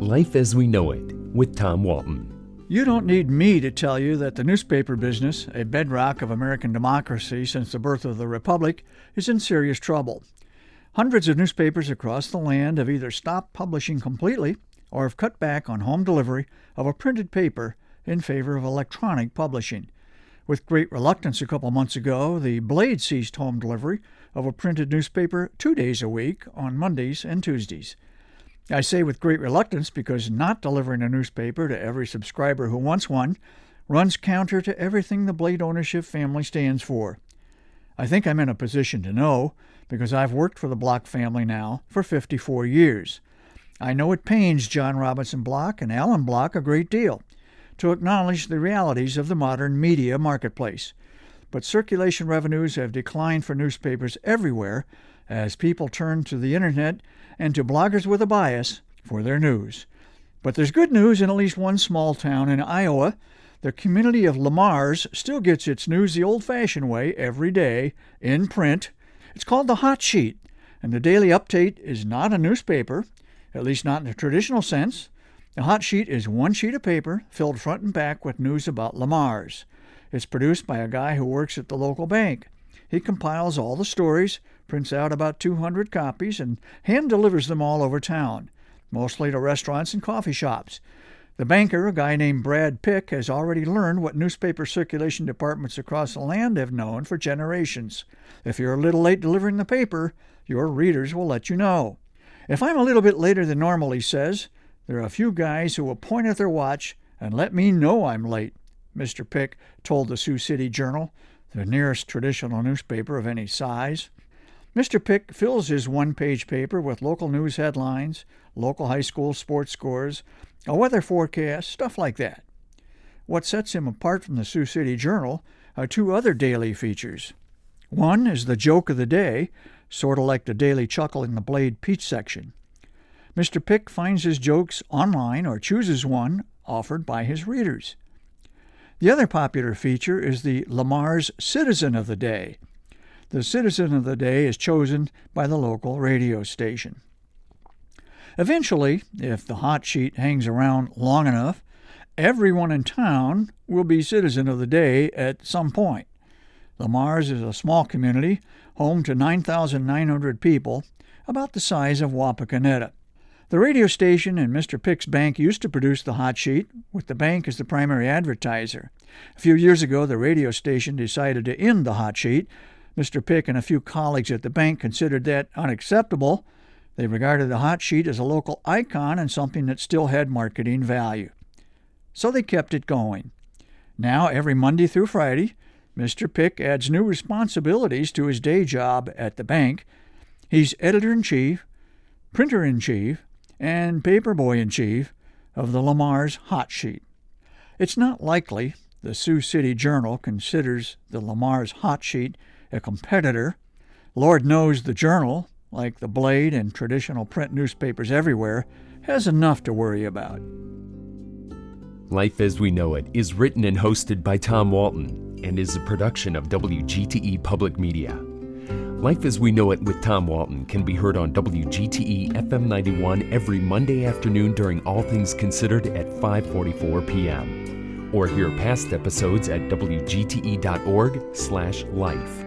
Life as We Know It with Tom Walton. You don't need me to tell you that the newspaper business, a bedrock of American democracy since the birth of the Republic, is in serious trouble. Hundreds of newspapers across the land have either stopped publishing completely or have cut back on home delivery of a printed paper in favor of electronic publishing. With great reluctance a couple months ago, the Blade ceased home delivery of a printed newspaper 2 days a week on Mondays and Tuesdays. I say with great reluctance because not delivering a newspaper to every subscriber who wants one runs counter to everything the Blade ownership family stands for. I think I'm in a position to know because I've worked for the Block family now for 54 years. I know it pains John Robinson Block and Alan Block a great deal to acknowledge the realities of the modern media marketplace. But circulation revenues have declined for newspapers everywhere as people turn to the internet and to bloggers with a bias for their news. But there's good news in at least one small town in Iowa. The community of Lamar's still gets its news the old-fashioned way every day in print. It's called the Hot Sheet, and the daily update is not a newspaper, at least not in the traditional sense. The Hot Sheet is one sheet of paper filled front and back with news about Lamar's. It's produced by a guy who works at the local bank. He compiles all the stories, prints out about 200 copies, and hand delivers them all over town, mostly to restaurants and coffee shops. The banker, a guy named Brad Pick, has already learned what newspaper circulation departments across the land have known for generations. If you're a little late delivering the paper, your readers will let you know. If I'm a little bit later than normal, he says, there are a few guys who will point at their watch and let me know I'm late, Mr. Pick told the Sioux City Journal, the nearest traditional newspaper of any size. Mr. Pick fills his one-page paper with local news headlines, local high school sports scores, a weather forecast, stuff like that. What sets him apart from the Sioux City Journal are two other daily features. One is the joke of the day, sort of like the Daily Chuckle in the Blade Peach section. Mr. Pick finds his jokes online or chooses one offered by his readers. The other popular feature is the Lamar's Citizen of the Day. The Citizen of the Day is chosen by the local radio station. Eventually, if the Hot Sheet hangs around long enough, everyone in town will be Citizen of the Day at some point. Lamar's is a small community, home to 9,900 people, about the size of Wapakoneta. The radio station and Mr. Pick's bank used to produce the Hot Sheet, with the bank as the primary advertiser. A few years ago, the radio station decided to end the Hot Sheet. Mr. Pick and a few colleagues at the bank considered that unacceptable. They regarded the Hot Sheet as a local icon and something that still had marketing value. So they kept it going. Now, every Monday through Friday, Mr. Pick adds new responsibilities to his day job at the bank. He's editor-in-chief, printer-in-chief, and paperboy-in-chief of the Lamar's Hot Sheet. It's not likely the Sioux City Journal considers the Lamar's Hot Sheet a competitor. Lord knows the Journal, like the Blade and traditional print newspapers everywhere, has enough to worry about. Life as We Know It is written and hosted by Tom Walton and is a production of WGTE Public Media. Life as We Know It with Tom Walton can be heard on WGTE FM 91 every Monday afternoon during All Things Considered at 5:44 p.m. Or hear past episodes at wgte.org/life.